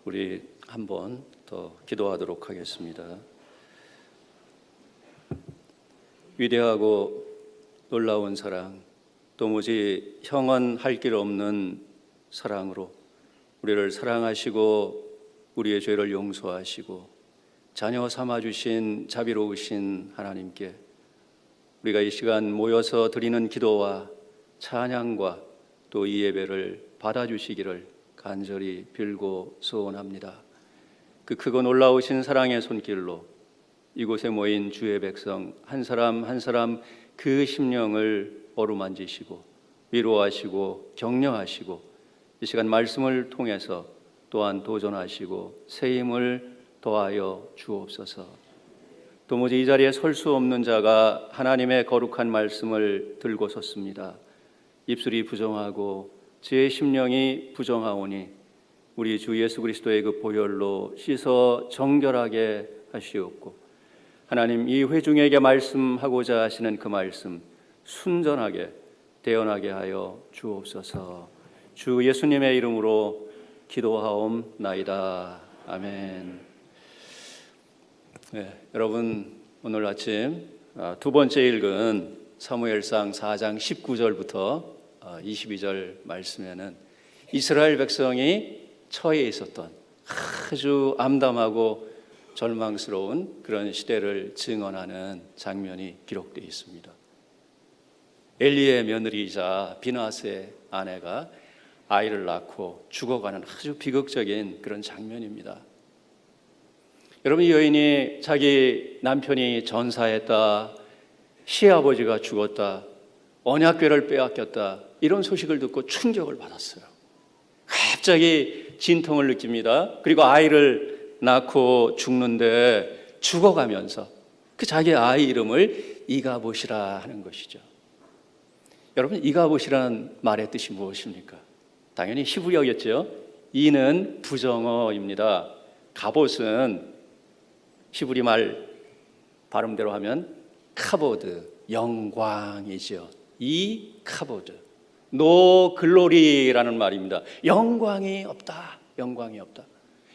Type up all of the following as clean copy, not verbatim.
우리 한번 더 기도하도록 하겠습니다. 위대하고 놀라운 사랑, 도무지 형언할 길 없는 사랑으로 우리를 사랑하시고 우리의 죄를 용서하시고 자녀 삼아주신 자비로우신 하나님께 우리가 이 시간 모여서 드리는 기도와 찬양과 또 이 예배를 받아주시기를 간절히 빌고 소원합니다. 그 크고 놀라우신 사랑의 손길로 이곳에 모인 주의 백성 한 사람 한 사람 그 심령을 어루만지시고 위로하시고 격려하시고 이 시간 말씀을 통해서 또한 도전하시고 새 힘을 더하여 주옵소서. 도무지 이 자리에 설 수 없는 자가 하나님의 거룩한 말씀을 들고 섰습니다. 입술이 부정하고 제 심령이 부정하오니 우리 주 예수 그리스도의 그 보혈로 씻어 정결하게 하시옵고 하나님 이 회중에게 말씀하고자 하시는 그 말씀 순전하게 대언하게 하여 주옵소서. 주 예수님의 이름으로 기도하옵나이다. 아멘. 네, 여러분 오늘 아침 두 번째 읽은 사무엘상 4장 19절부터 22절 말씀에는 이스라엘 백성이 처해 있었던 아주 암담하고 절망스러운 그런 시대를 증언하는 장면이 기록되어 있습니다. 엘리의 며느리이자 비나스의 아내가 아이를 낳고 죽어가는 아주 비극적인 그런 장면입니다. 여러분, 이 여인이 자기 남편이 전사했다, 시아버지가 죽었다, 언약궤를 빼앗겼다 이런 소식을 듣고 충격을 받았어요. 갑자기 진통을 느낍니다. 그리고 아이를 낳고 죽는데 죽어가면서 그 자기 아이 이름을 이가봇이라 하는 것이죠. 여러분, 이가봇이라는 말의 뜻이 무엇입니까? 당연히 히브리어겠죠. 이는 부정어입니다. 가봇은 히브리 말 발음대로 하면 카보드, 영광이죠. 이 카보드, 노 글로리라는 말입니다. 영광이 없다, 영광이 없다.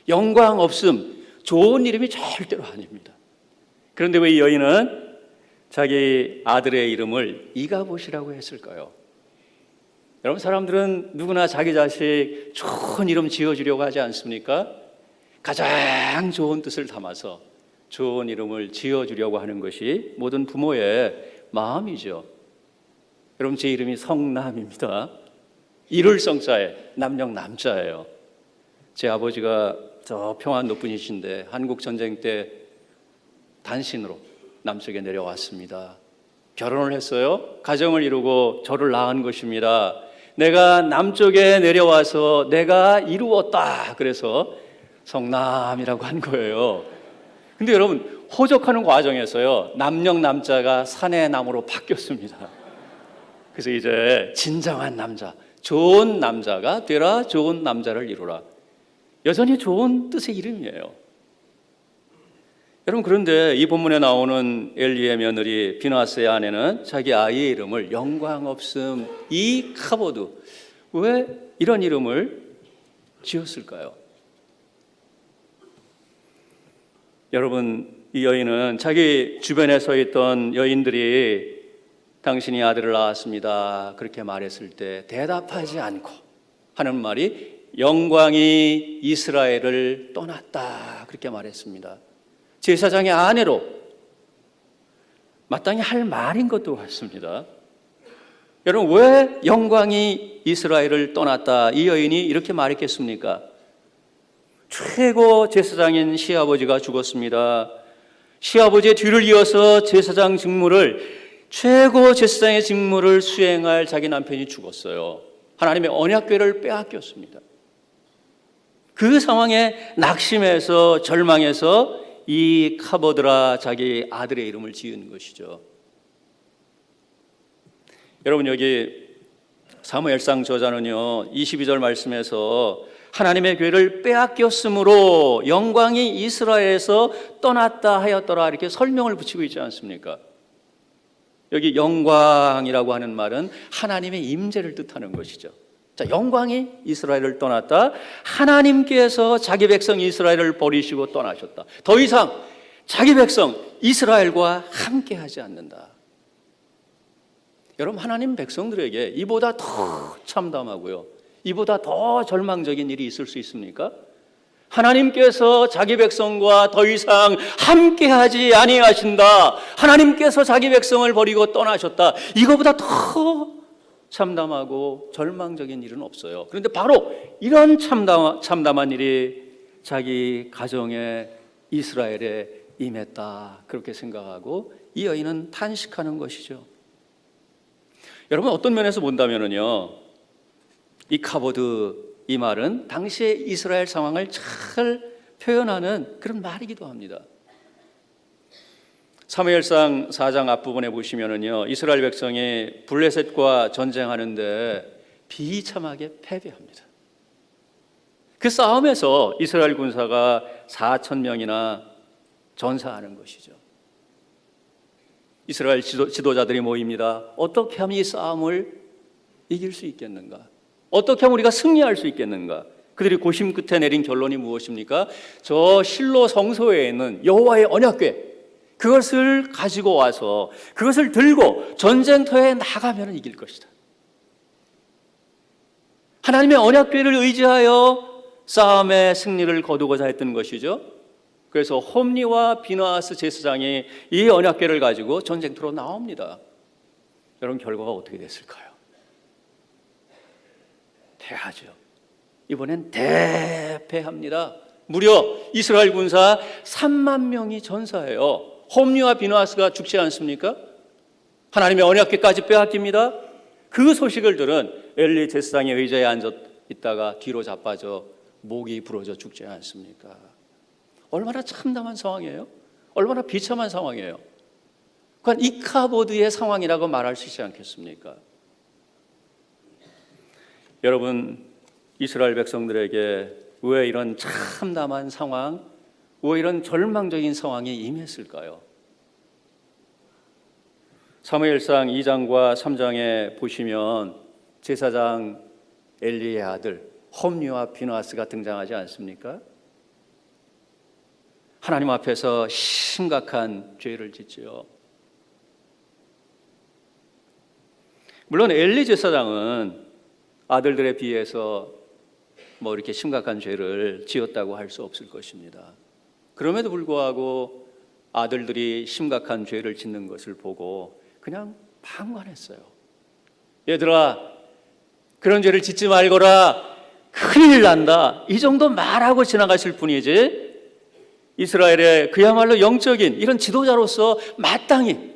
영광 없음, 좋은 이름이 절대로 아닙니다. 그런데 왜 이 여인은 자기 아들의 이름을 이가봇이라고 했을까요? 여러분, 사람들은 누구나 자기 자식 좋은 이름 지어주려고 하지 않습니까? 가장 좋은 뜻을 담아서 좋은 이름을 지어주려고 하는 것이 모든 부모의 마음이죠. 여러분, 제 이름이 성남입니다. 이를 성자에 남영 남자예요. 제 아버지가 저 평안 높으신데 한국 전쟁 때 단신으로 남쪽에 내려왔습니다. 결혼을 했어요. 가정을 이루고 저를 낳은 것입니다. 내가 남쪽에 내려와서 내가 이루었다. 그래서 성남이라고 한 거예요. 근데 여러분, 호적하는 과정에서요, 남영 남자가 산의 남으로 바뀌었습니다. 그래서 이제 진정한 남자, 좋은 남자가 되라, 좋은 남자를 이루라. 여전히 좋은 뜻의 이름이에요. 여러분, 그런데 이 본문에 나오는 엘리의 며느리 비나스의 아내는 자기 아이의 이름을 영광 없음 이 카보드, 왜 이런 이름을 지었을까요? 여러분, 이 여인은 자기 주변에 서 있던 여인들이 당신이 아들을 낳았습니다 그렇게 말했을 때 대답하지 않고 하는 말이 영광이 이스라엘을 떠났다 그렇게 말했습니다. 제사장의 아내로 마땅히 할 말인 것도 같습니다. 여러분, 왜 영광이 이스라엘을 떠났다 이 여인이 이렇게 말했겠습니까? 최고 제사장인 시아버지가 죽었습니다. 시아버지의 뒤를 이어서 제사장 직무를 최고 제사장의 직무를 수행할 자기 남편이 죽었어요. 하나님의 언약궤를 빼앗겼습니다. 그 상황에 낙심해서 절망해서 이 카보드라 자기 아들의 이름을 지은 것이죠. 여러분, 여기 사무엘상 저자는요 22절 말씀에서 하나님의 궤를 빼앗겼으므로 영광이 이스라엘에서 떠났다 하였더라 이렇게 설명을 붙이고 있지 않습니까? 여기 영광이라고 하는 말은 하나님의 임재를 뜻하는 것이죠. 자, 영광이 이스라엘을 떠났다. 하나님께서 자기 백성 이스라엘을 버리시고 떠나셨다. 더 이상 자기 백성 이스라엘과 함께하지 않는다. 여러분, 하나님 백성들에게 이보다 더 참담하고요, 이보다 더 절망적인 일이 있을 수 있습니까? 하나님께서 자기 백성과 더 이상 함께하지 아니하신다. 하나님께서 자기 백성을 버리고 떠나셨다. 이거보다 더 참담하고 절망적인 일은 없어요. 그런데 바로 이런 참담한 일이 자기 가정에, 이스라엘에 임했다, 그렇게 생각하고 이 여인은 탄식하는 것이죠. 여러분, 어떤 면에서 본다면요, 이 카보드, 이 말은 당시의 이스라엘 상황을 잘 표현하는 그런 말이기도 합니다. 사무엘상 4장 앞부분에 보시면은요, 이스라엘 백성이 블레셋과 전쟁하는데 비참하게 패배합니다. 그 싸움에서 이스라엘 군사가 4,000명이나 전사하는 것이죠. 이스라엘 지도자들이 모입니다. 어떻게 하면 이 싸움을 이길 수 있겠는가? 어떻게 하면 우리가 승리할 수 있겠는가? 그들이 고심 끝에 내린 결론이 무엇입니까? 저 실로 성소에 있는 여호와의 언약궤, 그것을 가지고 와서 그것을 들고 전쟁터에 나가면 이길 것이다. 하나님의 언약궤를 의지하여 싸움의 승리를 거두고자 했던 것이죠. 그래서 홈리와 비나하스 제사장이 이 언약궤를 가지고 전쟁터로 나옵니다. 여러분, 결과가 어떻게 됐을까요? 패하죠. 이번엔 대패합니다. 무려 이스라엘 군사 3만 명이 전사해요. 홈리와 비나하스가 죽지 않습니까? 하나님의 언약궤까지 빼앗깁니다. 그 소식을 들은 엘리 제사장의 의자에 앉아 있다가 뒤로 자빠져 목이 부러져 죽지 않습니까? 얼마나 참담한 상황이에요? 얼마나 비참한 상황이에요? 그건 이카보드의 상황이라고 말할 수 있지 않겠습니까? 여러분, 이스라엘 백성들에게 왜 이런 참담한 상황, 왜 이런 절망적인 상황이 임했을까요? 사무엘상 2장과 3장에 보시면 제사장 엘리의 아들 홈리와 비나하스가 등장하지 않습니까? 하나님 앞에서 심각한 죄를 짓지요. 물론 엘리 제사장은 아들들에 비해서 뭐 이렇게 심각한 죄를 지었다고 할 수 없을 것입니다. 그럼에도 불구하고 아들들이 심각한 죄를 짓는 것을 보고 그냥 방관했어요. 얘들아, 그런 죄를 짓지 말거라, 큰일 난다, 이 정도 말하고 지나가실 뿐이지 이스라엘의 그야말로 영적인 이런 지도자로서 마땅히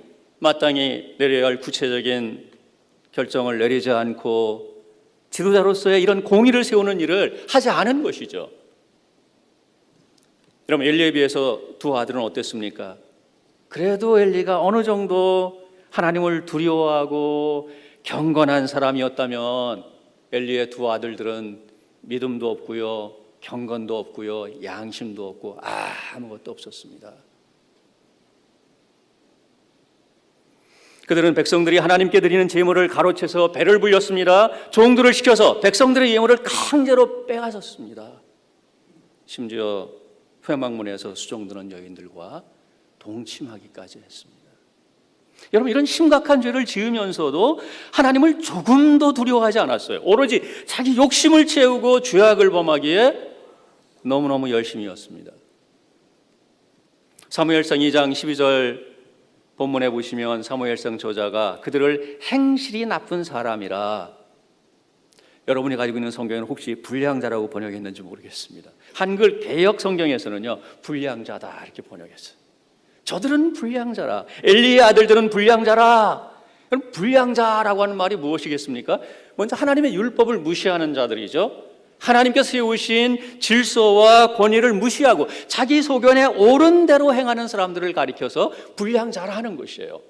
내려야 할 구체적인 결정을 내리지 않고 지도자로서의 이런 공의를 세우는 일을 하지 않은 것이죠. 여러분, 엘리에 비해서 두 아들은 어땠습니까? 그래도 엘리가 어느 정도 하나님을 두려워하고 경건한 사람이었다면 엘리의 두 아들들은 믿음도 없고요, 경건도 없고요, 양심도 없고 아무것도 없었습니다. 그들은 백성들이 하나님께 드리는 제물을 가로채서 배를 불렸습니다. 종들을 시켜서 백성들의 예물을 강제로 빼앗았습니다. 심지어 회막문에서 수종드는 여인들과 동침하기까지 했습니다. 여러분, 이런 심각한 죄를 지으면서도 하나님을 조금도 두려워하지 않았어요. 오로지 자기 욕심을 채우고 죄악을 범하기에 너무너무 열심이었습니다. 사무엘상 2장 12절 본문에 보시면 사무엘상 저자가 그들을 행실이 나쁜 사람이라, 여러분이 가지고 있는 성경에는 혹시 불량자라고 번역했는지 모르겠습니다. 한글 개역 성경에서는요, 불량자다 이렇게 번역했어요. 저들은 불량자라, 엘리의 아들들은 불량자라. 그럼 불량자라고 하는 말이 무엇이겠습니까? 먼저 하나님의 율법을 무시하는 자들이죠. 하나님께서 세우신 질서와 권위를 무시하고 자기 소견에 옳은 대로 행하는 사람들을 가리켜서 불량자라 하는 것이에요.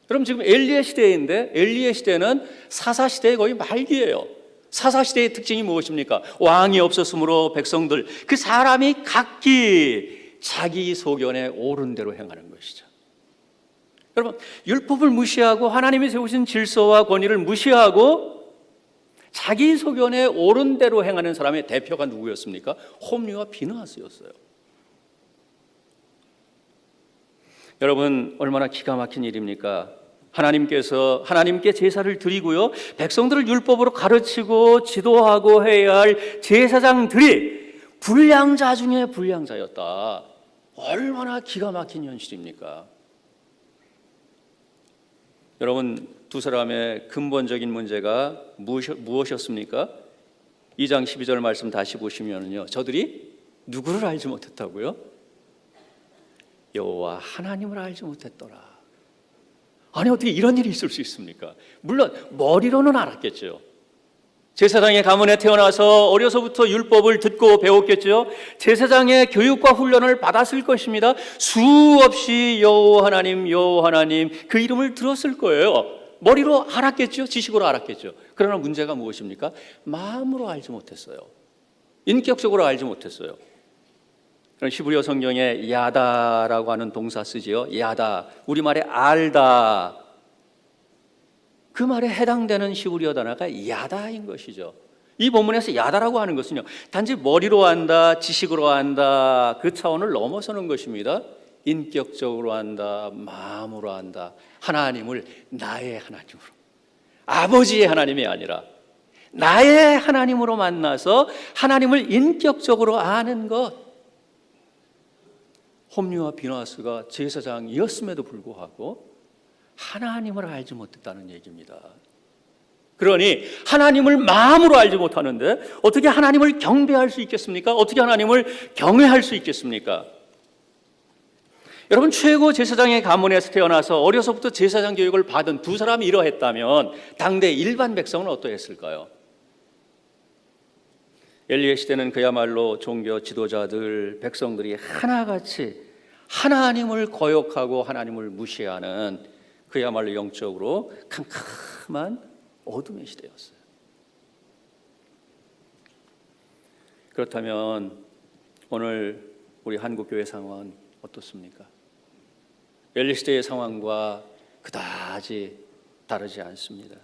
그럼 지금 엘리의 시대인데, 엘리의 시대는 사사시대의 거의 말기예요. 사사시대의 특징이 무엇입니까? 왕이 없었으므로 백성들, 그 사람이 각기 자기 소견에 옳은 대로 행하는 것이죠. 여러분, 율법을 무시하고 하나님이 세우신 질서와 권위를 무시하고 자기 소견에 옳은 대로 행하는 사람의 대표가 누구였습니까? 홈리와 비느하스였어요. 여러분, 얼마나 기가 막힌 일입니까? 하나님께 제사를 드리고요, 백성들을 율법으로 가르치고 지도하고 해야 할 제사장들이 불량자 중에 불량자였다. 얼마나 기가 막힌 현실입니까? 여러분, 두 사람의 근본적인 문제가 무엇이었습니까? 2장 12절 말씀 다시 보시면요, 저들이 누구를 알지 못했다고요? 여호와 하나님을 알지 못했더라. 아니, 어떻게 이런 일이 있을 수 있습니까? 물론 머리로는 알았겠죠. 제사장의 가문에 태어나서 어려서부터 율법을 듣고 배웠겠죠. 제사장의 교육과 훈련을 받았을 것입니다. 수없이 여호와 하나님 그 이름을 들었을 거예요. 머리로 알았겠죠. 지식으로 알았겠죠. 그러나 문제가 무엇입니까? 마음으로 알지 못했어요. 인격적으로 알지 못했어요. 히브리어 성경에 야다라고 하는 동사 쓰지요. 야다, 우리말에 알다, 그 말에 해당되는 히브리어 단어가 야다인 것이죠. 이 본문에서 야다라고 하는 것은요, 단지 머리로 안다, 지식으로 안다, 그 차원을 넘어서는 것입니다. 인격적으로 안다, 마음으로 안다. 하나님을 나의 하나님으로, 아버지의 하나님이 아니라 나의 하나님으로 만나서 하나님을 인격적으로 아는 것. 홈리와 비느하스가 제사장이었음에도 불구하고 하나님을 알지 못했다는 얘기입니다. 그러니 하나님을 마음으로 알지 못하는데 어떻게 하나님을 경배할 수 있겠습니까? 어떻게 하나님을 경외할 수 있겠습니까? 여러분, 최고 제사장의 가문에서 태어나서 어려서부터 제사장 교육을 받은 두 사람이 이러했다면 당대 일반 백성은 어떠했을까요? 엘리의 시대는 그야말로 종교 지도자들, 백성들이 하나같이 하나님을 거역하고 하나님을 무시하는 그야말로 영적으로 캄캄한 어둠의 시대였어요. 그렇다면 오늘 우리 한국교회 상황은 어떻습니까? 엘리 시대의 상황과 그다지 다르지 않습니다.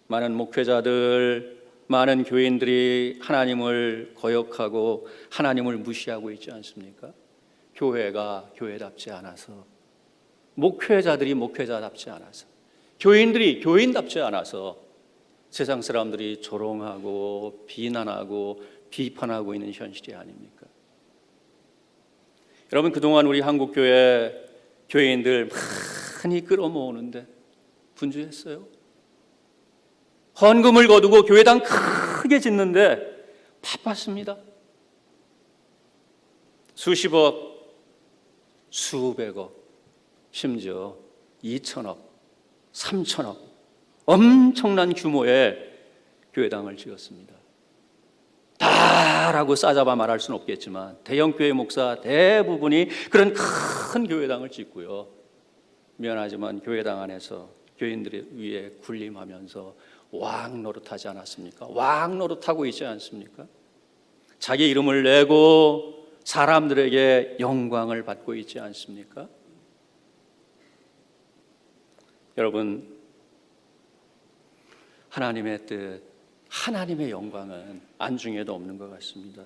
많은 목회자들, 많은 교인들이 하나님을 거역하고 하나님을 무시하고 있지 않습니까? 교회가 교회답지 않아서, 목회자들이 목회자답지 않아서, 교인들이 교인답지 않아서 세상 사람들이 조롱하고 비난하고 비판하고 있는 현실이 아닙니까? 여러분, 그동안 우리 한국교회 교인들 많이 끌어모으는데 분주했어요. 헌금을 거두고 교회당 크게 짓는데 바빴습니다. 수십억, 수백억, 심지어 2천억, 3천억 엄청난 규모의 교회당을 지었습니다. 다라고 싸잡아 말할 수는 없겠지만 대형교회 목사 대부분이 그런 큰 교회당을 짓고요, 미안하지만 교회당 안에서 교인들 위에 군림하면서 왕 노릇하지 않았습니까? 왕 노릇하고 있지 않습니까? 자기 이름을 내고 사람들에게 영광을 받고 있지 않습니까? 여러분, 하나님의 뜻, 하나님의 영광은 안중에도 없는 것 같습니다.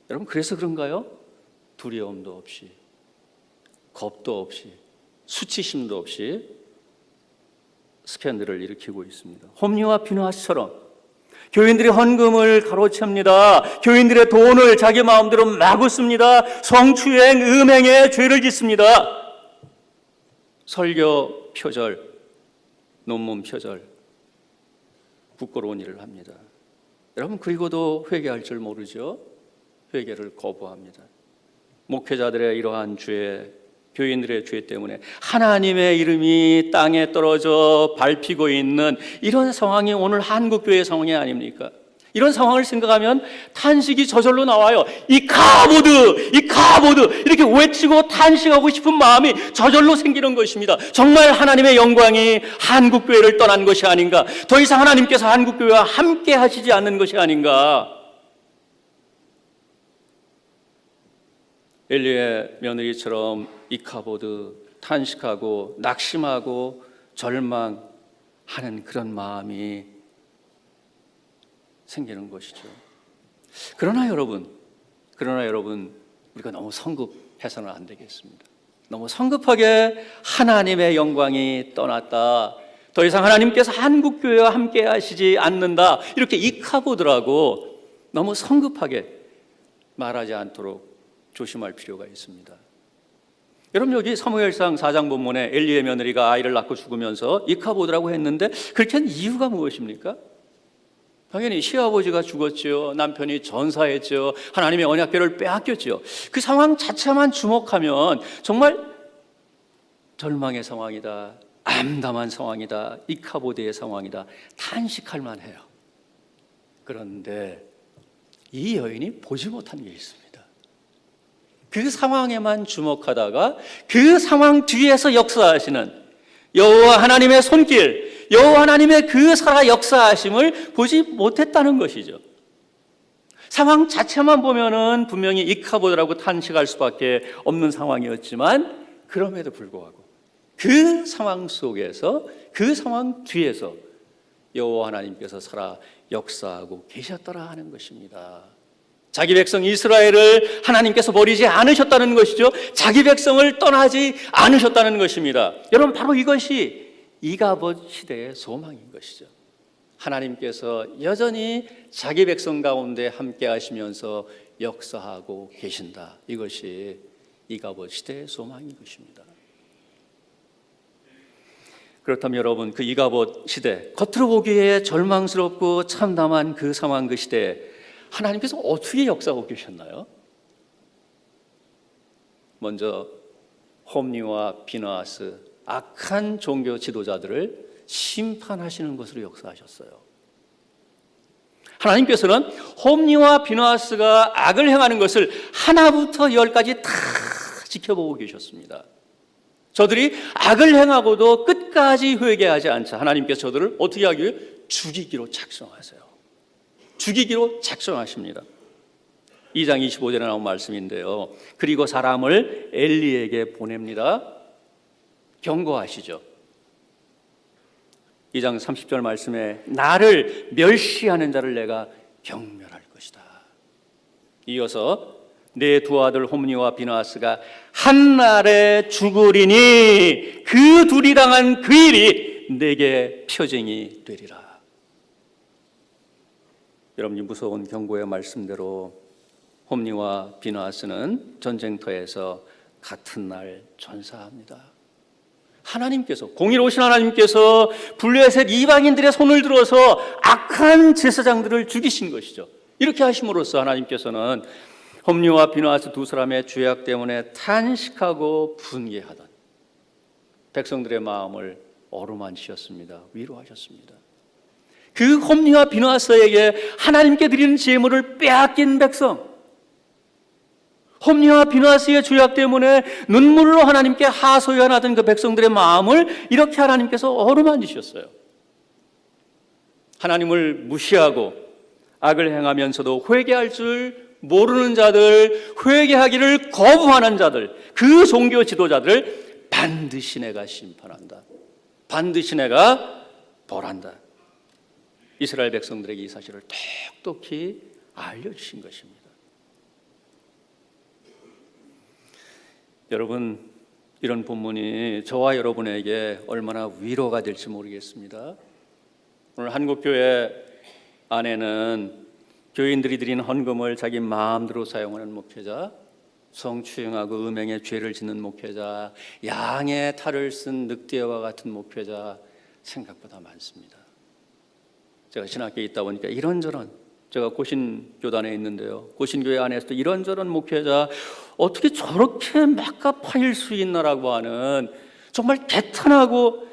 여러분, 그래서 그런가요? 두려움도 없이, 겁도 없이, 수치심도 없이 스캔들을 일으키고 있습니다. 홈리와 비느하스처럼 교인들이 헌금을 가로챕니다. 교인들의 돈을 자기 마음대로 마구 씁니다. 성추행, 음행에 죄를 짓습니다. 설교 표절, 논문 표절, 부끄러운 일을 합니다. 여러분, 그리고도 회개할 줄 모르죠. 회개를 거부합니다. 목회자들의 이러한 죄, 교인들의 죄 때문에 하나님의 이름이 땅에 떨어져 밟히고 있는 이런 상황이 오늘 한국교회 상황이 아닙니까? 이런 상황을 생각하면 탄식이 저절로 나와요. 이 카보드 이렇게 외치고 탄식하고 싶은 마음이 저절로 생기는 것입니다. 정말 하나님의 영광이 한국교회를 떠난 것이 아닌가, 더 이상 하나님께서 한국교회와 함께 하시지 않는 것이 아닌가. 엘리의 며느리처럼 이카보드, 탄식하고 낙심하고 절망하는 그런 마음이 생기는 것이죠. 그러나 여러분, 우리가 너무 성급해서는 안 되겠습니다. 너무 성급하게 하나님의 영광이 떠났다, 더 이상 하나님께서 한국교회와 함께 하시지 않는다, 이렇게 이카보드라고 너무 성급하게 말하지 않도록 조심할 필요가 있습니다. 여러분, 여기 사무엘상 4장 본문에 엘리의 며느리가 아이를 낳고 죽으면서 이카보드라고 했는데 그렇게 한 이유가 무엇입니까? 당연히 시아버지가 죽었죠. 남편이 전사했죠. 하나님의 언약궤를 빼앗겼죠. 그 상황 자체만 주목하면 정말 절망의 상황이다, 암담한 상황이다, 이카보드의 상황이다, 탄식할 만해요. 그런데 이 여인이 보지 못한 게 있습니다. 그 상황에만 주목하다가 그 상황 뒤에서 역사하시는 여호와 하나님의 손길, 여호와 하나님의 그 살아 역사하심을 보지 못했다는 것이죠. 상황 자체만 보면은 분명히 이카보드라고 탄식할 수밖에 없는 상황이었지만, 그럼에도 불구하고 그 상황 속에서, 그 상황 뒤에서 여호와 하나님께서 살아 역사하고 계셨더라 하는 것입니다. 자기 백성 이스라엘을 하나님께서 버리지 않으셨다는 것이죠. 자기 백성을 떠나지 않으셨다는 것입니다. 여러분, 바로 이것이 이가봇 시대의 소망인 것이죠. 하나님께서 여전히 자기 백성 가운데 함께 하시면서 역사하고 계신다. 이것이 이가봇 시대의 소망인 것입니다. 그렇다면 여러분, 그 이가봇 시대, 겉으로 보기에 절망스럽고 참담한 그 상황, 그 시대에 하나님께서 어떻게 역사하고 계셨나요? 먼저 홈리와 비느하스, 악한 종교 지도자들을 심판하시는 것으로 역사하셨어요. 하나님께서는 홈리와 비느하스가 악을 행하는 것을 하나부터 열까지 다 지켜보고 계셨습니다. 저들이 악을 행하고도 끝까지 회개하지 않자 하나님께서 저들을 어떻게 하기 위해? 죽이기로 작정하세요. 죽이기로 작정하십니다. 2장 25절에 나온 말씀인데요, 그리고 사람을 엘리에게 보냅니다. 경고하시죠. 2장 30절 말씀에 나를 멸시하는 자를 내가 경멸할 것이다. 이어서 내 두 아들 홈리와 비느하스가 한날에 죽으리니 그 둘이 당한 그 일이 내게 표징이 되리라. 여러분이 무서운 경고의 말씀대로 홈리와 비느하스는 전쟁터에서 같은 날 전사합니다. 하나님께서, 공의로우신 하나님께서 블레셋 이방인들의 손을 들어서 악한 제사장들을 죽이신 것이죠. 이렇게 하심으로써 하나님께서는 홈리와 비느하스 두 사람의 죄악 때문에 탄식하고 분개하던 백성들의 마음을 어루만지셨습니다. 위로하셨습니다. 그 홈리와 비느하스에게 하나님께 드리는 제물을 빼앗긴 백성, 홈리와 비느하스의 죄악 때문에 눈물로 하나님께 하소연하던 그 백성들의 마음을 이렇게 하나님께서 어루만지셨어요. 하나님을 무시하고 악을 행하면서도 회개할 줄 모르는 자들, 회개하기를 거부하는 자들, 그 종교 지도자들을 반드시 내가 심판한다. 반드시 내가 벌한다. 이스라엘 백성들에게 이 사실을 똑똑히 알려주신 것입니다. 여러분, 이런 본문이 저와 여러분에게 얼마나 위로가 될지 모르겠습니다. 오늘 한국교회 안에는 교인들이 드린 헌금을 자기 마음대로 사용하는 목회자, 성추행하고 음행의 죄를 짓는 목회자, 양의 탈을 쓴 늑대와 같은 목회자 생각보다 많습니다. 제가 신학교에 있다 보니까 이런저런, 제가 고신교단에 있는데요, 고신교회 안에서도 이런저런 목회자, 어떻게 저렇게 막가파일 수 있나라고 하는 정말 개탄하고,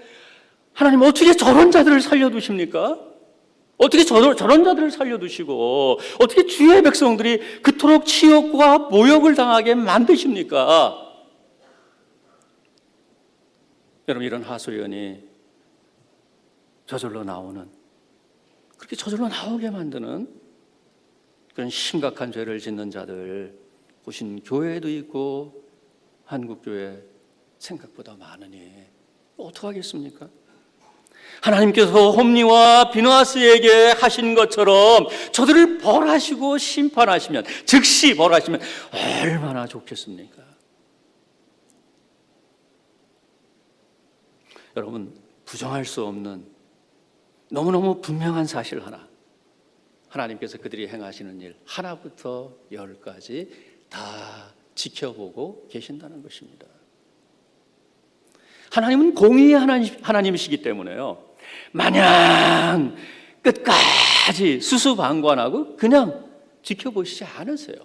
하나님 어떻게 저런 자들을 살려두십니까? 어떻게 저런 자들을 살려두시고 어떻게 주의 백성들이 그토록 치욕과 모욕을 당하게 만드십니까? 여러분, 이런 하소연이 저절로 나오는, 그렇게 저절로 나오게 만드는 그런 심각한 죄를 짓는 자들, 보신 교회에도 있고 한국교회 생각보다 많으니 어떡하겠습니까? 하나님께서 홈리와 비느하스에게 하신 것처럼 저들을 벌하시고 심판하시면, 즉시 벌하시면 얼마나 좋겠습니까? 여러분, 부정할 수 없는 너무너무 분명한 사실 하나, 하나님께서 그들이 행하시는 일 하나부터 열까지 다 지켜보고 계신다는 것입니다. 하나님은 공의의 하나님이시기 때문에요, 마냥 끝까지 수수방관하고 그냥 지켜보시지 않으세요.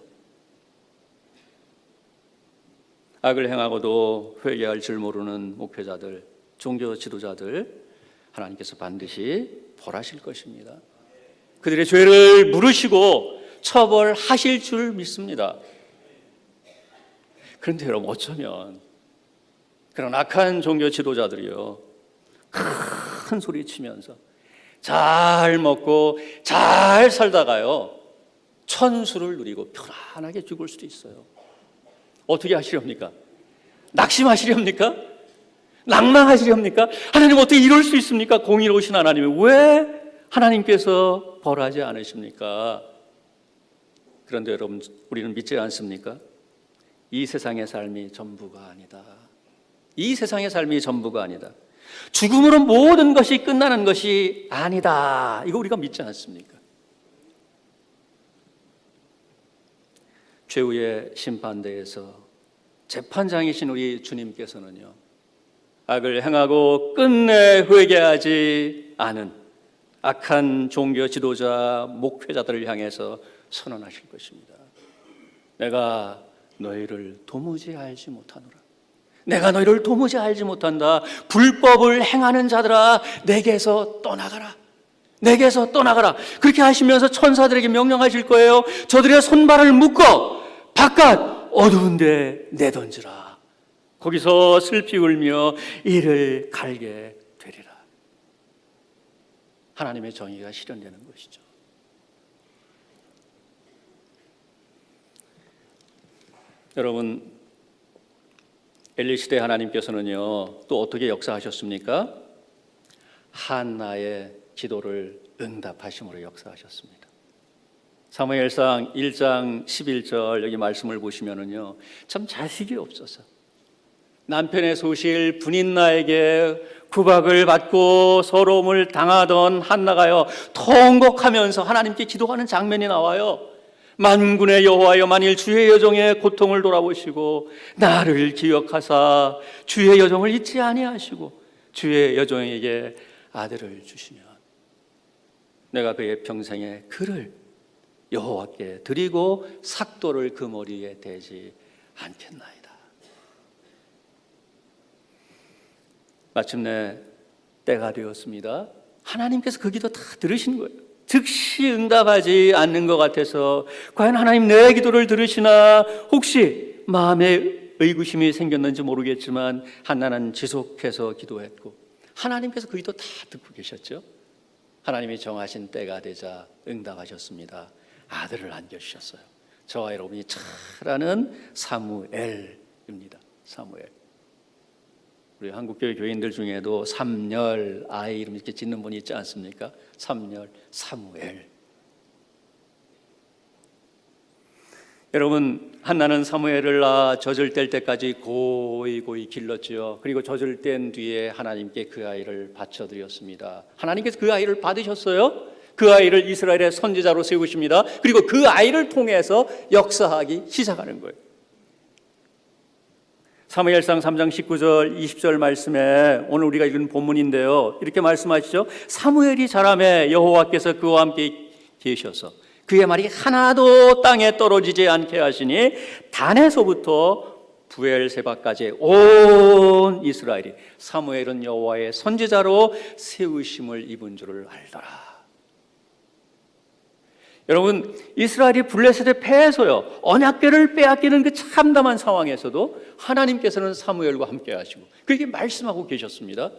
악을 행하고도 회개할 줄 모르는 목회자들, 종교 지도자들, 하나님께서 반드시 벌하실 것입니다. 그들의 죄를 물으시고 처벌하실 줄 믿습니다. 그런데 여러분, 어쩌면 그런 악한 종교 지도자들이요, 큰 소리 치면서 잘 먹고 잘 살다가요, 천수를 누리고 편안하게 죽을 수도 있어요. 어떻게 하시렵니까? 낙심하시렵니까? 낭망하시렵니까? 하나님, 어떻게 이럴 수 있습니까? 공의로우신 하나님이 왜 하나님께서 벌하지 않으십니까? 그런데 여러분, 우리는 믿지 않습니까? 이 세상의 삶이 전부가 아니다. 이 세상의 삶이 전부가 아니다. 죽음으로 모든 것이 끝나는 것이 아니다. 이거 우리가 믿지 않습니까? 최후의 심판대에서 재판장이신 우리 주님께서는요, 악을 행하고 끝내 회개하지 않은 악한 종교 지도자, 목회자들을 향해서 선언하실 것입니다. 내가 너희를 도무지 알지 못하노라. 내가 너희를 도무지 알지 못한다. 불법을 행하는 자들아, 내게서 떠나가라. 내게서 떠나가라. 그렇게 하시면서 천사들에게 명령하실 거예요. 저들의 손발을 묶어 바깥 어두운 데 내던지라. 거기서 슬피 울며 이를 갈게 되리라. 하나님의 정의가 실현되는 것이죠. 여러분, 엘리 시대 하나님께서는요, 또 어떻게 역사하셨습니까? 한나의 기도를 응답하심으로 역사하셨습니다. 사무엘상 1장 11절 여기 말씀을 보시면은요, 참 자식이 없어서 남편의 소실 분인나에게 구박을 받고 서러움을 당하던 한나가요, 통곡하면서 하나님께 기도하는 장면이 나와요. 만군의 여호와여, 만일 주의 여종의 고통을 돌아보시고 나를 기억하사 주의 여종을 잊지 아니하시고 주의 여종에게 아들을 주시면 내가 그의 평생에 그를 여호와께 드리고 삭도를 그 머리에 대지 않겠나이다. 마침내 때가 되었습니다. 하나님께서 그 기도 다 들으신 거예요. 즉시 응답하지 않는 것 같아서 과연 하나님 내 기도를 들으시나 혹시 마음에 의구심이 생겼는지 모르겠지만 한나는 지속해서 기도했고 하나님께서 그 기도 다 듣고 계셨죠. 하나님이 정하신 때가 되자 응답하셨습니다. 아들을 안겨주셨어요. 저와 여러분이 잘 아는 사무엘입니다. 사무엘. 우리 한국교회 교인들 중에도 삼열 아이 이름 이렇게 짓는 분이 있지 않습니까? 삼열 사무엘. 여러분, 한나는 사무엘을 낳아 젖을 뗄 때까지 고이 길렀지요. 그리고 젖을 뗀 뒤에 하나님께 그 아이를 바쳐드렸습니다. 하나님께서 그 아이를 받으셨어요. 그 아이를 이스라엘의 선지자로 세우십니다. 그리고 그 아이를 통해서 역사하기 시작하는 거예요. 사무엘상 3장 19절 20절 말씀에 오늘 우리가 읽은 본문인데요, 이렇게 말씀하시죠. 사무엘이 자라매 여호와께서 그와 함께 계셔서 그의 말이 하나도 땅에 떨어지지 않게 하시니 단에서부터 부엘세바까지 온 이스라엘이 사무엘은 여호와의 선지자로 세우심을 입은 줄을 알더라. 여러분, 이스라엘이 블레셋에 패해서요, 언약궤를 빼앗기는 그 참담한 상황에서도 하나님께서는 사무엘과 함께 하시고 그렇게 말씀하고 계셨습니다.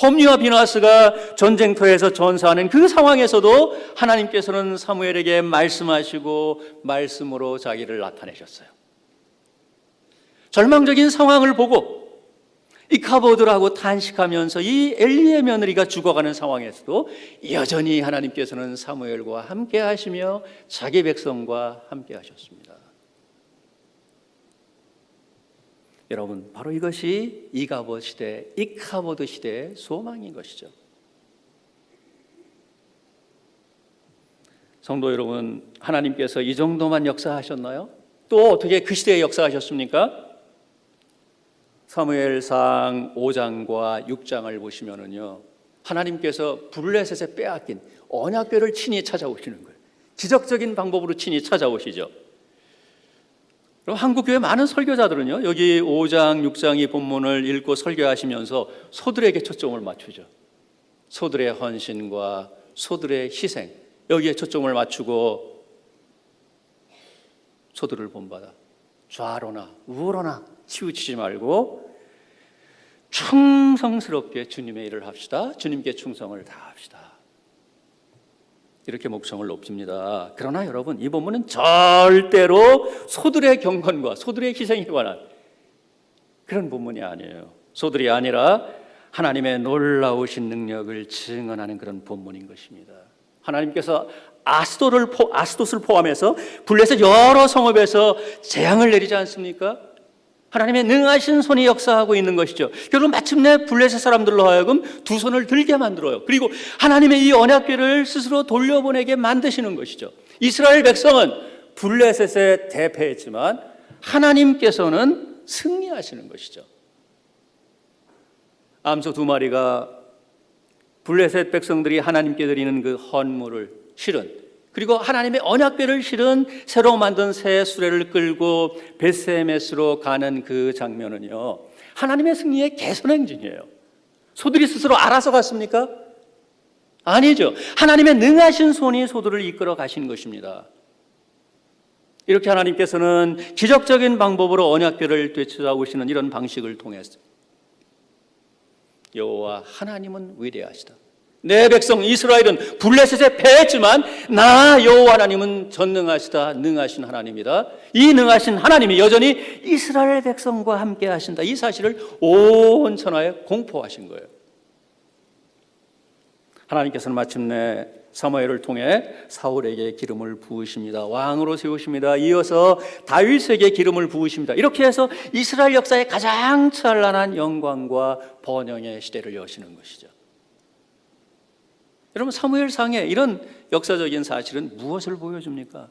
홈리와 비느하스가 전쟁터에서 전사하는 그 상황에서도 하나님께서는 사무엘에게 말씀하시고 말씀으로 자기를 나타내셨어요. 절망적인 상황을 보고 이카보드라고 탄식하면서 이 엘리의 며느리가 죽어가는 상황에서도 여전히 하나님께서는 사무엘과 함께 하시며 자기 백성과 함께 하셨습니다. 여러분, 바로 이것이 이가봇 시대, 이카보드 시대의 소망인 것이죠. 성도 여러분, 하나님께서 이 정도만 역사하셨나요? 또 어떻게 그 시대에 역사하셨습니까? 사무엘상 5장과 6장을 보시면은요, 하나님께서 블레셋에 빼앗긴 언약궤를 친히 찾아오시는 거예요. 기적적인 방법으로 친히 찾아오시죠. 그럼 한국교회 많은 설교자들은요, 여기 5장, 6장 이 본문을 읽고 설교하시면서 소들에게 초점을 맞추죠. 소들의 헌신과 소들의 희생, 여기에 초점을 맞추고 소들을 본받아 좌로나 우로나 치우치지 말고 충성스럽게 주님의 일을 합시다. 주님께 충성을 다합시다. 이렇게 목청을 높입니다. 그러나 여러분, 이 본문은 절대로 소들의 경건과 소들의 희생에 관한 그런 본문이 아니에요. 소들이 아니라 하나님의 놀라우신 능력을 증언하는 그런 본문인 것입니다. 하나님께서 아스돗을 포함해서 블레셋 여러 성읍에서 재앙을 내리지 않습니까? 하나님의 능하신 손이 역사하고 있는 것이죠. 결국 마침내 블레셋 사람들로 하여금 두 손을 들게 만들어요. 그리고 하나님의 이 언약궤를 스스로 돌려보내게 만드시는 것이죠. 이스라엘 백성은 블레셋에 대패했지만 하나님께서는 승리하시는 것이죠. 암소 2마리가 블레셋 백성들이 하나님께 드리는 그 헌물을 실은, 그리고 하나님의 언약궤를 실은 새로 만든 새 수레를 끌고 벳세메스로 가는 그 장면은요, 하나님의 승리의 개선행진이에요. 소들이 스스로 알아서 갔습니까? 아니죠. 하나님의 능하신 손이 소들을 이끌어 가신 것입니다. 이렇게 하나님께서는 기적적인 방법으로 언약궤를 되찾아오시는 이런 방식을 통해서 여호와 하나님은 위대하시다. 내 백성 이스라엘은 블레셋에 패했지만 나 여호와 하나님은 전능하시다. 능하신 하나님이다. 이 능하신 하나님이 여전히 이스라엘 백성과 함께 하신다. 이 사실을 온 천하에 공포하신 거예요. 하나님께서는 마침내 사무엘을 통해 사울에게 기름을 부으십니다. 왕으로 세우십니다. 이어서 다윗에게 기름을 부으십니다. 이렇게 해서 이스라엘 역사의 가장 찬란한 영광과 번영의 시대를 여시는 것이죠. 여러분, 사무엘상에 이런 역사적인 사실은 무엇을 보여줍니까?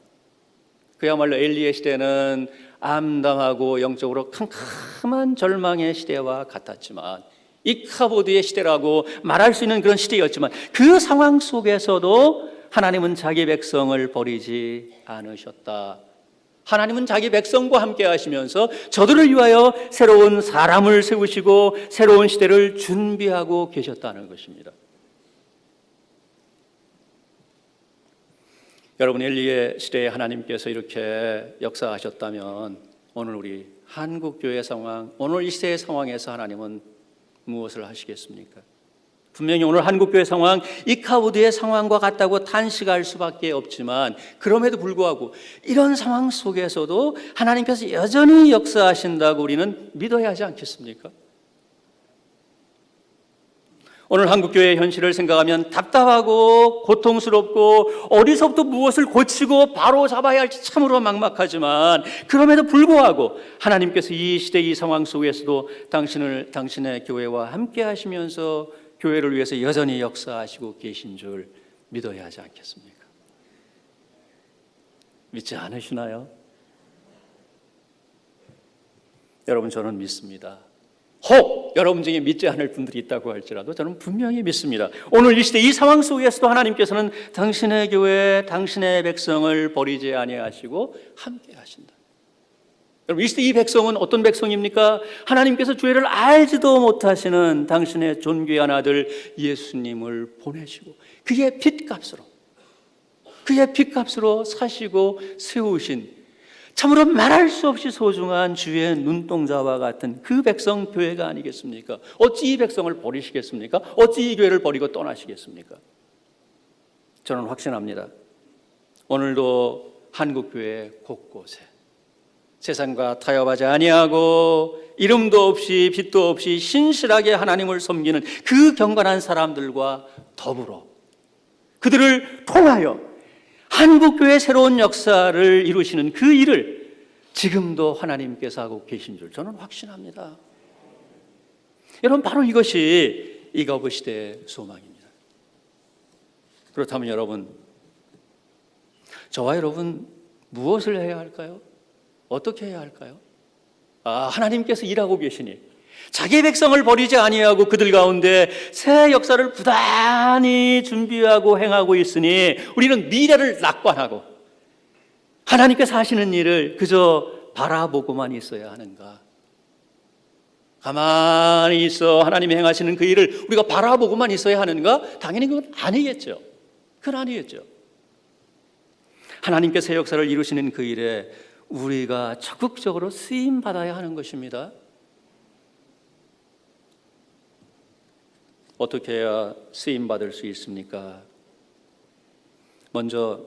그야말로 엘리의 시대는 암담하고 영적으로 캄캄한 절망의 시대와 같았지만, 이카보드의 시대라고 말할 수 있는 그런 시대였지만, 그 상황 속에서도 하나님은 자기 백성을 버리지 않으셨다. 하나님은 자기 백성과 함께 하시면서 저들을 위하여 새로운 사람을 세우시고 새로운 시대를 준비하고 계셨다는 것입니다. 여러분, 엘리의 시대에 하나님께서 이렇게 역사하셨다면 오늘 우리 한국교회 상황, 오늘 이 시대의 상황에서 하나님은 무엇을 하시겠습니까? 분명히 오늘 한국교회 상황, 이카보드의 상황과 같다고 탄식할 수밖에 없지만, 그럼에도 불구하고 이런 상황 속에서도 하나님께서 여전히 역사하신다고 우리는 믿어야 하지 않겠습니까? 오늘 한국교회의 현실을 생각하면 답답하고 고통스럽고 어디서부터 무엇을 고치고 바로 잡아야 할지 참으로 막막하지만, 그럼에도 불구하고 하나님께서 이 시대 이 상황 속에서도 당신의 교회와 함께 하시면서 교회를 위해서 여전히 역사하시고 계신 줄 믿어야 하지 않겠습니까? 믿지 않으시나요? 여러분, 저는 믿습니다. 혹 여러분 중에 믿지 않을 분들이 있다고 할지라도 저는 분명히 믿습니다. 오늘 이 시대 이 상황 속에서도 하나님께서는 당신의 교회, 당신의 백성을 버리지 아니하시고 함께 하신다. 여러분, 이 시대 이 백성은 어떤 백성입니까? 하나님께서 죄를 알지도 못하시는 당신의 존귀한 아들 예수님을 보내시고 그의 핏값으로 사시고 세우신, 참으로 말할 수 없이 소중한 주의 눈동자와 같은 그 백성 교회가 아니겠습니까? 어찌 이 백성을 버리시겠습니까? 어찌 이 교회를 버리고 떠나시겠습니까? 저는 확신합니다. 오늘도 한국교회 곳곳에 세상과 타협하지 아니하고 이름도 없이 빛도 없이 신실하게 하나님을 섬기는 그 경건한 사람들과 더불어 그들을 통하여 한국교회의 새로운 역사를 이루시는 그 일을 지금도 하나님께서 하고 계신 줄 저는 확신합니다. 여러분, 바로 이것이 이 거부 시대의 소망입니다. 그렇다면 여러분, 저와 여러분 무엇을 해야 할까요? 어떻게 해야 할까요? 하나님께서 일하고 계시니 자기 백성을 버리지 아니하고 그들 가운데 새 역사를 부단히 준비하고 행하고 있으니 우리는 미래를 낙관하고 하나님께서 하시는 일을 그저 바라보고만 있어야 하는가? 가만히 있어 하나님이 행하시는 그 일을 우리가 바라보고만 있어야 하는가? 당연히 그건 아니겠죠. 그건 아니겠죠. 하나님께서 역사를 이루시는 그 일에 우리가 적극적으로 쓰임 받아야 하는 것입니다. 어떻게 해야 쓰임 받을 수 있습니까? 먼저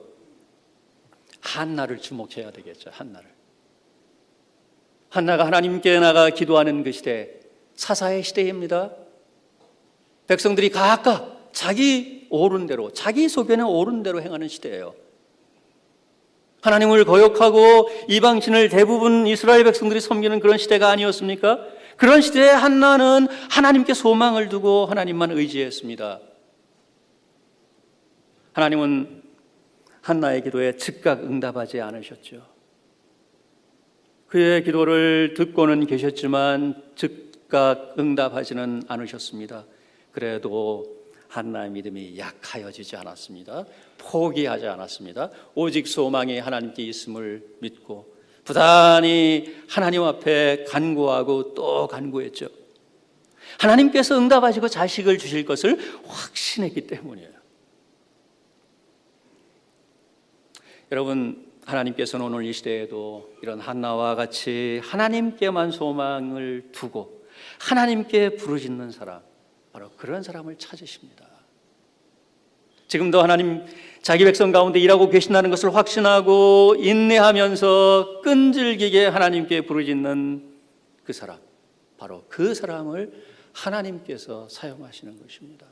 한나를 주목해야 되겠죠. 한나가 하나님께 나가 기도하는 그 시대, 사사의 시대입니다. 백성들이 각각 자기 옳은 대로, 자기 소견에 옳은 대로 행하는 시대예요. 하나님을 거역하고 이방신을 대부분 이스라엘 백성들이 섬기는 그런 시대가 아니었습니까? 그런 시대에 한나는 하나님께 소망을 두고 하나님만 의지했습니다. 하나님은 한나의 기도에 즉각 응답하지 않으셨죠. 그의 기도를 듣고는 계셨지만 즉각 응답하지는 않으셨습니다. 그래도 한나의 믿음이 약하여지지 않았습니다. 포기하지 않았습니다. 오직 소망이 하나님께 있음을 믿고 부단히 하나님 앞에 간구하고 또 간구했죠. 하나님께서 응답하시고 자식을 주실 것을 확신했기 때문이에요. 여러분, 하나님께서는 오늘 이 시대에도 이런 한나와 같이 하나님께만 소망을 두고 하나님께 부르짖는 사람, 바로 그런 사람을 찾으십니다. 지금도 하나님 자기 백성 가운데 일하고 계신다는 것을 확신하고 인내하면서 끈질기게 하나님께 부르짖는 그 사람, 바로 그 사람을 하나님께서 사용하시는 것입니다.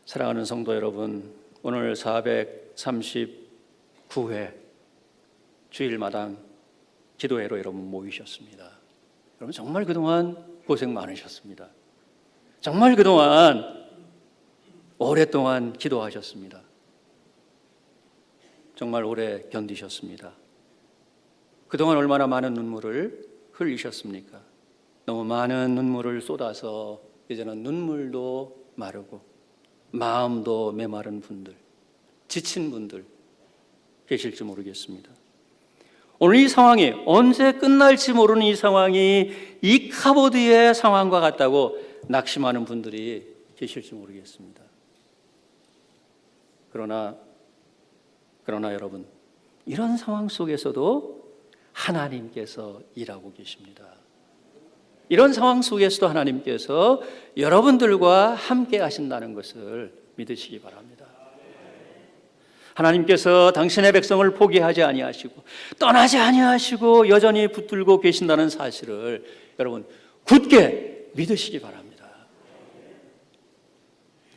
사랑하는 성도 여러분, 오늘 439회 주일마당 기도회로 여러분 모이셨습니다. 여러분 정말 그동안 고생 많으셨습니다. 정말 그동안 오랫동안 기도하셨습니다. 정말 오래 견디셨습니다. 그동안 얼마나 많은 눈물을 흘리셨습니까? 너무 많은 눈물을 쏟아서 이제는 눈물도 마르고 마음도 메마른 분들, 지친 분들 계실지 모르겠습니다. 오늘 이 상황이 언제 끝날지 모르는 이 상황이 이카보드의 상황과 같다고 낙심하는 분들이 계실지 모르겠습니다. 그러나 여러분, 이런 상황 속에서도 하나님께서 일하고 계십니다. 이런 상황 속에서도 하나님께서 여러분들과 함께 하신다는 것을 믿으시기 바랍니다. 하나님께서 당신의 백성을 포기하지 아니하시고 떠나지 아니하시고 여전히 붙들고 계신다는 사실을 여러분 굳게 믿으시기 바랍니다.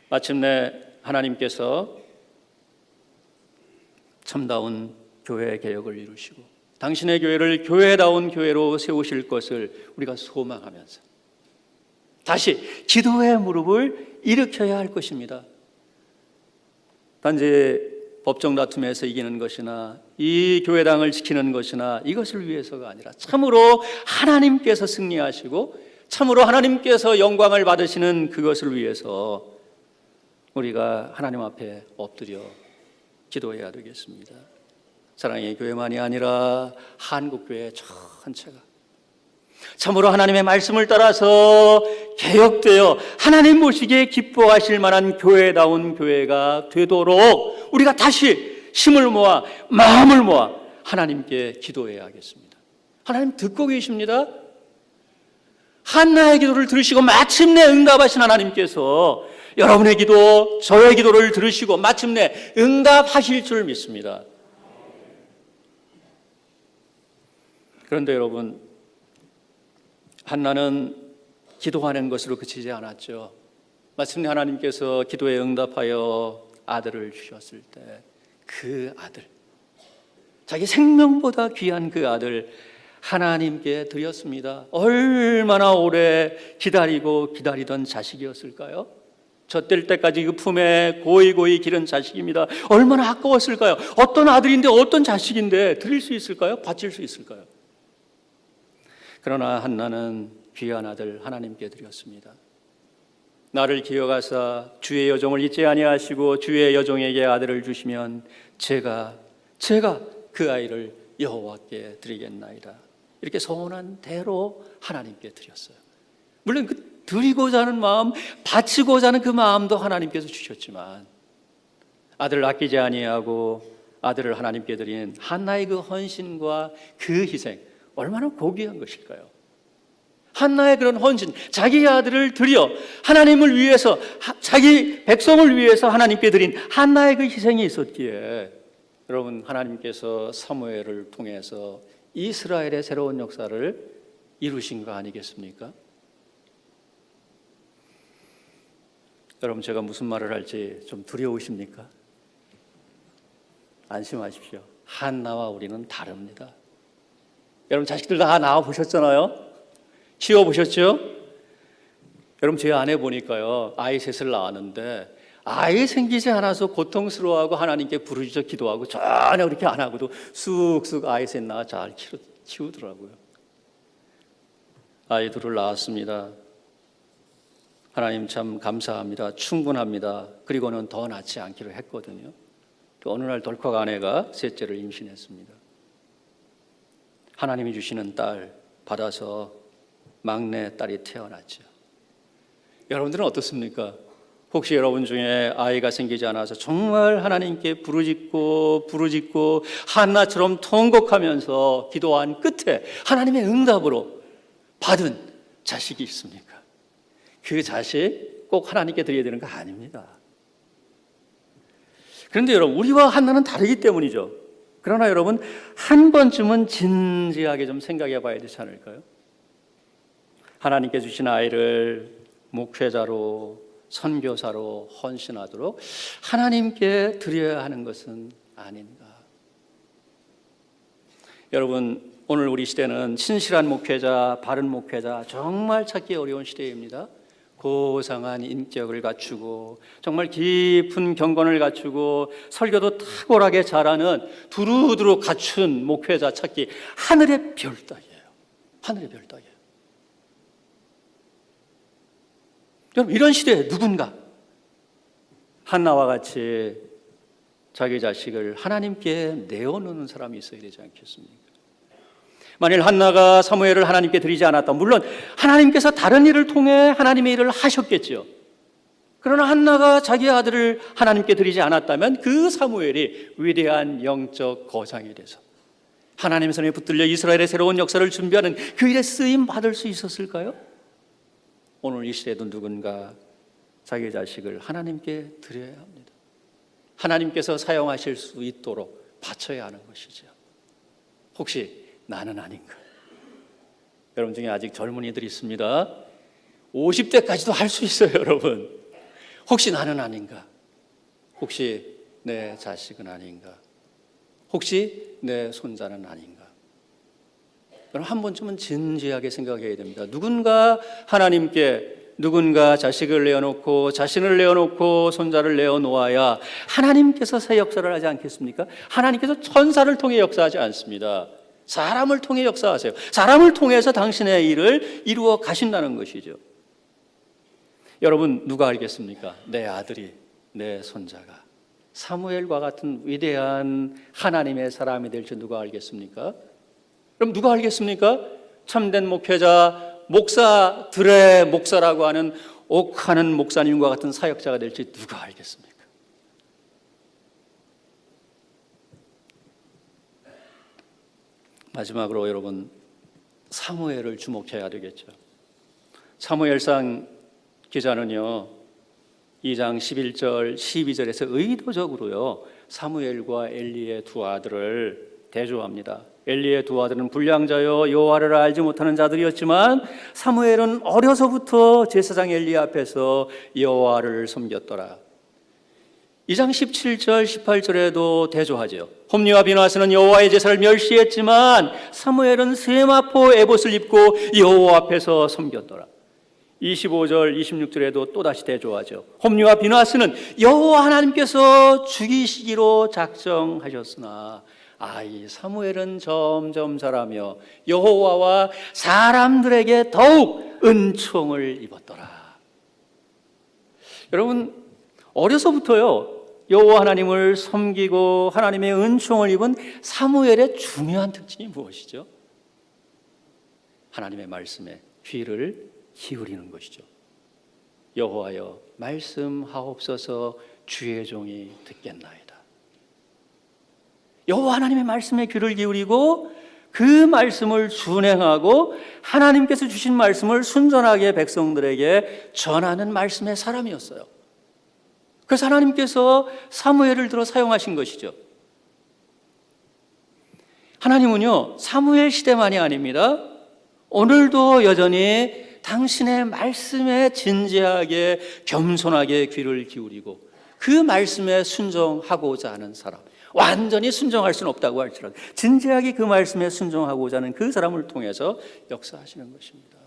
마침내 하나님께서 참다운 교회 개혁을 이루시고 당신의 교회를 교회다운 교회로 세우실 것을 우리가 소망하면서 다시 기도의 무릎을 일으켜야 할 것입니다. 단지 법정 다툼에서 이기는 것이나 이 교회당을 지키는 것이나 이것을 위해서가 아니라 참으로 하나님께서 승리하시고 참으로 하나님께서 영광을 받으시는 그것을 위해서 우리가 하나님 앞에 엎드려 기도해야 되겠습니다. 사랑의 교회만이 아니라 한국교회 전체가 참으로 하나님의 말씀을 따라서 개혁되어 하나님 보시기에 기뻐하실 만한 교회다운 교회가 되도록 우리가 다시 힘을 모아 마음을 모아 하나님께 기도해야 하겠습니다. 하나님 듣고 계십니다. 한나의 기도를 들으시고 마침내 응답하신 하나님께서 여러분의 기도, 저의 기도를 들으시고 마침내 응답하실 줄 믿습니다. 그런데 여러분, 한나는 기도하는 것으로 그치지 않았죠. 마침내 하나님께서 기도에 응답하여 아들을 주셨을 때 그 아들, 자기 생명보다 귀한 그 아들 하나님께 드렸습니다. 얼마나 오래 기다리던 자식이었을까요? 젖될 때까지 그 품에 고이고이 기른 자식입니다. 얼마나 아까웠을까요? 어떤 아들인데 어떤 자식인데 드릴 수 있을까요? 바칠 수 있을까요? 그러나 한나는 귀한 아들 하나님께 드렸습니다. 나를 기억하사 주의 여종을 잊지 아니하시고 주의 여종에게 아들을 주시면 제가 그 아이를 여호와께 드리겠나이다. 이렇게 소원한 대로 하나님께 드렸어요. 물론 그 드리고자 하는 마음, 바치고자 하는 그 마음도 하나님께서 주셨지만 아들을 아끼지 아니하고 아들을 하나님께 드린 한나의 그 헌신과 그 희생, 얼마나 고귀한 것일까요? 한나의 그런 헌신, 자기 아들을 드려 하나님을 위해서, 자기 백성을 위해서 하나님께 드린 한나의 그 희생이 있었기에 여러분, 하나님께서 사무엘을 통해서 이스라엘의 새로운 역사를 이루신 거 아니겠습니까? 여러분, 제가 무슨 말을 할지 좀 두려우십니까? 안심하십시오. 한나와 우리는 다릅니다. 여러분, 자식들 다 낳아 보셨잖아요? 키워보셨죠? 여러분, 제 아내 보니까요, 아이 셋을 낳았는데 아이 생기지 않아서 고통스러워하고 하나님께 부르짖어 기도하고 전혀 그렇게 안 하고도 쑥쑥 아이 셋 낳아 잘 키우더라고요. 아이 둘을 낳았습니다. 하나님 참 감사합니다. 충분합니다. 그리고는 더 낳지 않기로 했거든요. 또 어느 날 덜컥 아내가 셋째를 임신했습니다. 하나님이 주시는 딸 받아서 막내 딸이 태어났죠. 여러분들은 어떻습니까? 혹시 여러분 중에 아이가 생기지 않아서 정말 하나님께 부르짖고 한나처럼 통곡하면서 기도한 끝에 하나님의 응답으로 받은 자식이 있습니까? 그 자식 꼭 하나님께 드려야 되는 거 아닙니다. 그런데 여러분, 우리와 한나는 다르기 때문이죠. 그러나 여러분, 한 번쯤은 진지하게 좀 생각해 봐야 되지 않을까요? 하나님께 주신 아이를 목회자로, 선교사로 헌신하도록 하나님께 드려야 하는 것은 아닌가? 여러분, 오늘 우리 시대는 신실한 목회자, 바른 목회자 정말 찾기 어려운 시대입니다. 고상한 인격을 갖추고 정말 깊은 경건을 갖추고 설교도 탁월하게 잘하는 두루두루 갖춘 목회자 찾기 하늘의 별 따기예요. 하늘의 별 따기예요. 여러분, 이런 시대에 누군가 한나와 같이 자기 자식을 하나님께 내어놓는 사람이 있어야 되지 않겠습니까? 만일 한나가 사무엘을 하나님께 드리지 않았다면 물론 하나님께서 다른 일을 통해 하나님의 일을 하셨겠죠. 그러나 한나가 자기 아들을 하나님께 드리지 않았다면 그 사무엘이 위대한 영적 거장이 돼서 하나님의 손에 붙들려 이스라엘의 새로운 역사를 준비하는 그 일에 쓰임 받을 수 있었을까요? 오늘 이 시대에도 누군가 자기 자식을 하나님께 드려야 합니다. 하나님께서 사용하실 수 있도록 바쳐야 하는 것이죠. 혹시 나는 아닌가? 여러분 중에 아직 젊은이들이 있습니다. 50대까지도 할 수 있어요, 여러분. 혹시 나는 아닌가? 혹시 내 자식은 아닌가? 혹시 내 손자는 아닌가? 여러분, 한 번쯤은 진지하게 생각해야 됩니다. 누군가 하나님께, 누군가 자식을 내어놓고 자신을 내어놓고 손자를 내어놓아야 하나님께서 새 역사를 하지 않겠습니까? 하나님께서 천사를 통해 역사하지 않습니다. 사람을 통해 역사하세요. 사람을 통해서 당신의 일을 이루어 가신다는 것이죠. 여러분, 누가 알겠습니까? 내 아들이, 내 손자가 사무엘과 같은 위대한 하나님의 사람이 될지 누가 알겠습니까? 그럼 누가 알겠습니까? 참된 목회자, 목사들의 목사라고 하는 옥하는 목사님과 같은 사역자가 될지 누가 알겠습니까? 마지막으로 여러분, 사무엘을 주목해야 되겠죠. 사무엘상 기자는요, 2장 11절, 12절에서 의도적으로요, 사무엘과 엘리의 두 아들을 대조합니다. 엘리의 두 아들은 불량자여 여호와를 알지 못하는 자들이었지만 사무엘은 어려서부터 제사장 엘리 앞에서 여호와를 섬겼더라. 2장 17절 18절에도 대조하죠. 홈리와 비나스는 여호와의 제사를 멸시했지만 사무엘은 세마포 에봇을 입고 여호와 앞에서 섬겼더라. 25절 26절에도 또다시 대조하죠. 홈리와 비나스는 여호와 하나님께서 죽이시기로 작정하셨으나 이 사무엘은 점점 자라며 여호와와 사람들에게 더욱 은총을 입었더라. 여러분, 어려서부터요 여호와 하나님을 섬기고 하나님의 은총을 입은 사무엘의 중요한 특징이 무엇이죠? 하나님의 말씀에 귀를 기울이는 것이죠. 여호와여 말씀하옵소서 주의 종이 듣겠나이다. 여호와 하나님의 말씀에 귀를 기울이고 그 말씀을 준행하고 하나님께서 주신 말씀을 순전하게 백성들에게 전하는 말씀의 사람이었어요. 그래서 하나님께서 사무엘을 들어 사용하신 것이죠. 하나님은요 사무엘 시대만이 아닙니다. 오늘도 여전히 당신의 말씀에 진지하게 겸손하게 귀를 기울이고 그 말씀에 순종하고자 하는 사람, 완전히 순종할 수는 없다고 할지라도 진지하게 그 말씀에 순종하고자 하는 그 사람을 통해서 역사하시는 것입니다.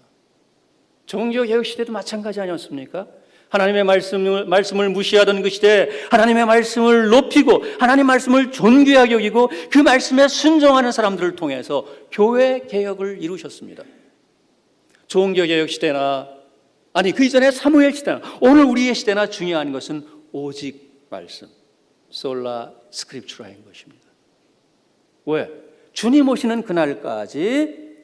종교개혁 시대도 마찬가지 아니었습니까? 하나님의 말씀을 무시하던 그 시대에 하나님의 말씀을 높이고 하나님의 말씀을 존귀하게 여기고 그 말씀에 순종하는 사람들을 통해서 교회 개혁을 이루셨습니다. 종교개혁 시대나 그 이전에 사무엘 시대나 오늘 우리의 시대나 중요한 것은 오직 말씀, 솔라 스크립추라인 것입니다. 왜? 주님 오시는 그날까지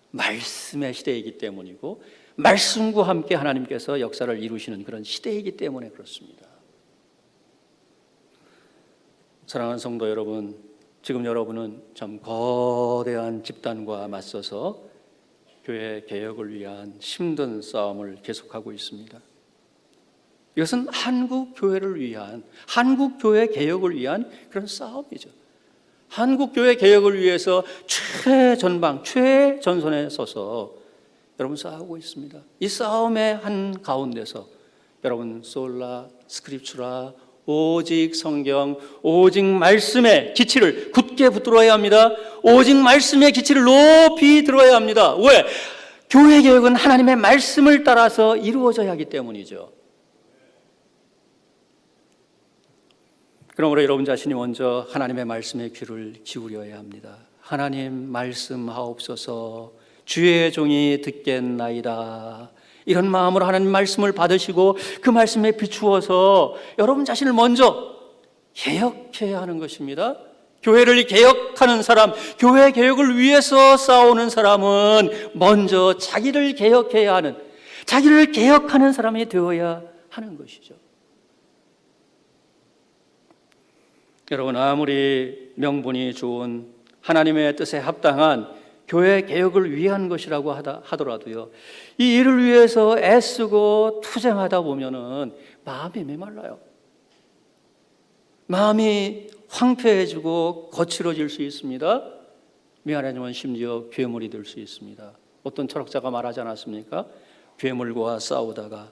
말씀의 시대이기 때문이고 말씀과 함께 하나님께서 역사를 이루시는 그런 시대이기 때문에 그렇습니다. 사랑하는 성도 여러분, 지금 여러분은 참 거대한 집단과 맞서서 교회 개혁을 위한 힘든 싸움을 계속하고 있습니다. 이것은 한국 교회를 위한, 한국 교회 개혁을 위한 그런 싸움이죠. 한국 교회 개혁을 위해서 최전방, 최전선에 서서 여러분 싸우고 있습니다. 이 싸움의 한 가운데서 여러분 솔라 스크립추라, 오직 성경, 오직 말씀의 기치를 굳게 붙들어야 합니다. 오직 말씀의 기치를 높이 들어야 합니다. 왜? 교회 개혁은 하나님의 말씀을 따라서 이루어져야 하기 때문이죠. 그러므로 여러분 자신이 먼저 하나님의 말씀에 귀를 기울여야 합니다. 하나님 말씀하옵소서 주의 종이 듣겠나이다. 이런 마음으로 하나님 말씀을 받으시고 그 말씀에 비추어서 여러분 자신을 먼저 개혁해야 하는 것입니다. 교회를 개혁하는 사람, 교회 개혁을 위해서 싸우는 사람은 먼저 자기를 개혁해야 하는, 자기를 개혁하는 사람이 되어야 하는 것이죠. 여러분, 아무리 명분이 좋은 하나님의 뜻에 합당한 교회 개혁을 위한 것이라고 하더라도요, 이 일을 위해서 애쓰고 투쟁하다 보면은 마음이 메말라요. 마음이 황폐해지고 거칠어질 수 있습니다. 미안하지만 심지어 괴물이 될 수 있습니다. 어떤 철학자가 말하지 않았습니까? 괴물과 싸우다가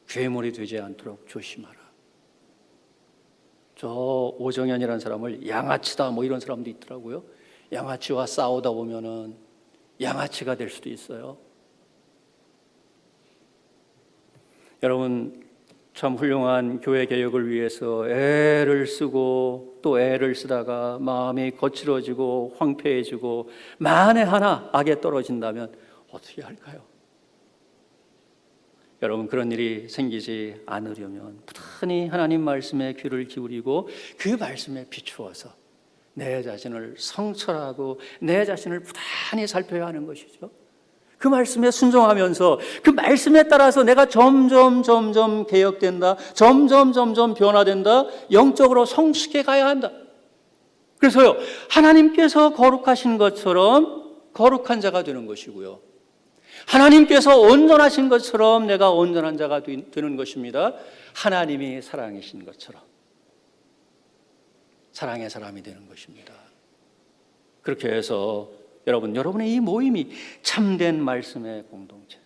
괴물이 되지 않도록 조심하라. 저 오정현이라는 사람을 양아치다 이런 사람도 있더라고요. 양아치와 싸우다 보면은 양아치가 될 수도 있어요. 여러분, 참 훌륭한 교회 개혁을 위해서 애를 쓰고 또 애를 쓰다가 마음이 거칠어지고 황폐해지고 만에 하나 악에 떨어진다면 어떻게 할까요? 여러분, 그런 일이 생기지 않으려면 부단히 하나님 말씀에 귀를 기울이고 그 말씀에 비추어서 내 자신을 성찰하고 내 자신을 부단히 살펴야 하는 것이죠. 그 말씀에 순종하면서 그 말씀에 따라서 내가 점점 개혁된다, 점점 변화된다, 영적으로 성숙해 가야 한다. 그래서요, 하나님께서 거룩하신 것처럼 거룩한 자가 되는 것이고요, 하나님께서 온전하신 것처럼 내가 온전한 자가 되는 것입니다. 하나님이 사랑이신 것처럼 사랑의 사람이 되는 것입니다. 그렇게 해서 여러분의 이 모임이 참된 말씀의 공동체,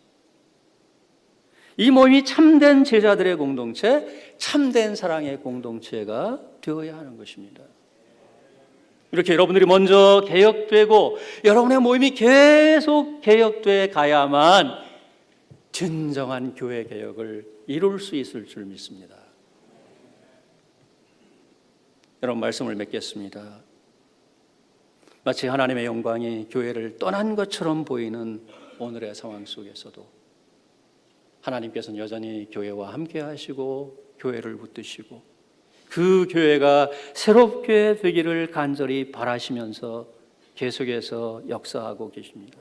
이 모임이 참된 제자들의 공동체, 참된 사랑의 공동체가 되어야 하는 것입니다. 이렇게 여러분들이 먼저 개혁되고 여러분의 모임이 계속 개혁돼 가야만 진정한 교회 개혁을 이룰 수 있을 줄 믿습니다. 여러분, 말씀을 맺겠습니다. 마치 하나님의 영광이 교회를 떠난 것처럼 보이는 오늘의 상황 속에서도 하나님께서는 여전히 교회와 함께 하시고 교회를 붙드시고 그 교회가 새롭게 되기를 간절히 바라시면서 계속해서 역사하고 계십니다.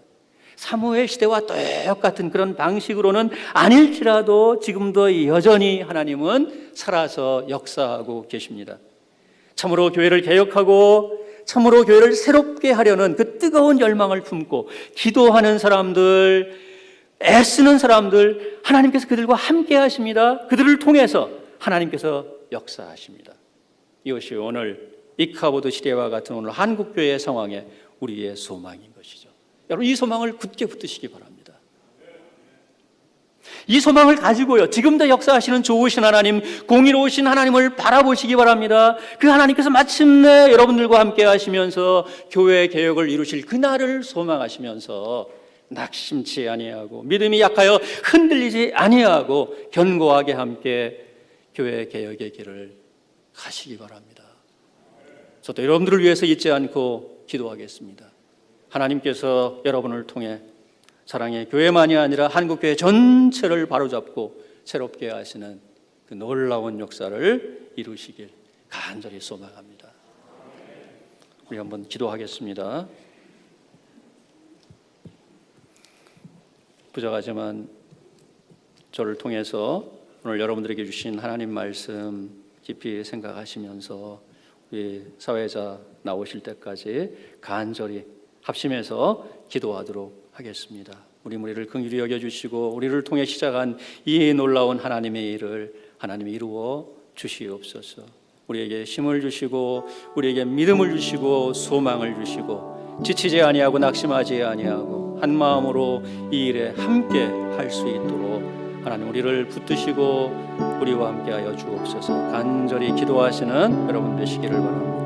사무엘 시대와 똑같은 그런 방식으로는 아닐지라도 지금도 여전히 하나님은 살아서 역사하고 계십니다. 참으로 교회를 개혁하고 참으로 교회를 새롭게 하려는 그 뜨거운 열망을 품고 기도하는 사람들, 애쓰는 사람들, 하나님께서 그들과 함께 하십니다. 그들을 통해서 하나님께서 역사하십니다. 이것이 오늘 이카보드 시대와 같은 오늘 한국교회의 상황에 우리의 소망인 것이죠. 여러분, 이 소망을 굳게 붙드시기 바랍니다. 이 소망을 가지고요, 지금도 역사하시는 좋으신 하나님, 공의로우신 하나님을 바라보시기 바랍니다. 그 하나님께서 마침내 여러분들과 함께 하시면서 교회 개혁을 이루실 그날을 소망하시면서 낙심치 아니하고 믿음이 약하여 흔들리지 아니하고 견고하게 함께 교회 개혁의 길을 가시기 바랍니다. 저도 여러분들을 위해서 잊지 않고 기도하겠습니다. 하나님께서 여러분을 통해 사랑의 교회만이 아니라 한국교회 전체를 바로잡고 새롭게 하시는 그 놀라운 역사를 이루시길 간절히 소망합니다. 우리 한번 기도하겠습니다. 부족하지만 저를 통해서 오늘 여러분들에게 주신 하나님 말씀 깊이 생각하시면서 우리 사회자 나오실 때까지 간절히 합심해서 기도하도록 하겠습니다. 우리 무리를 긍휼히 여겨주시고 우리를 통해 시작한 이 놀라운 하나님의 일을 하나님이 이루어 주시옵소서. 우리에게 힘을 주시고 우리에게 믿음을 주시고 소망을 주시고 지치지 아니하고 낙심하지 아니하고 한 마음으로 이 일에 함께 할 수 있도록 하나님 우리를 붙드시고 우리와 함께하여 주옵소서. 간절히 기도하시는 여러분 되시기를 바랍니다.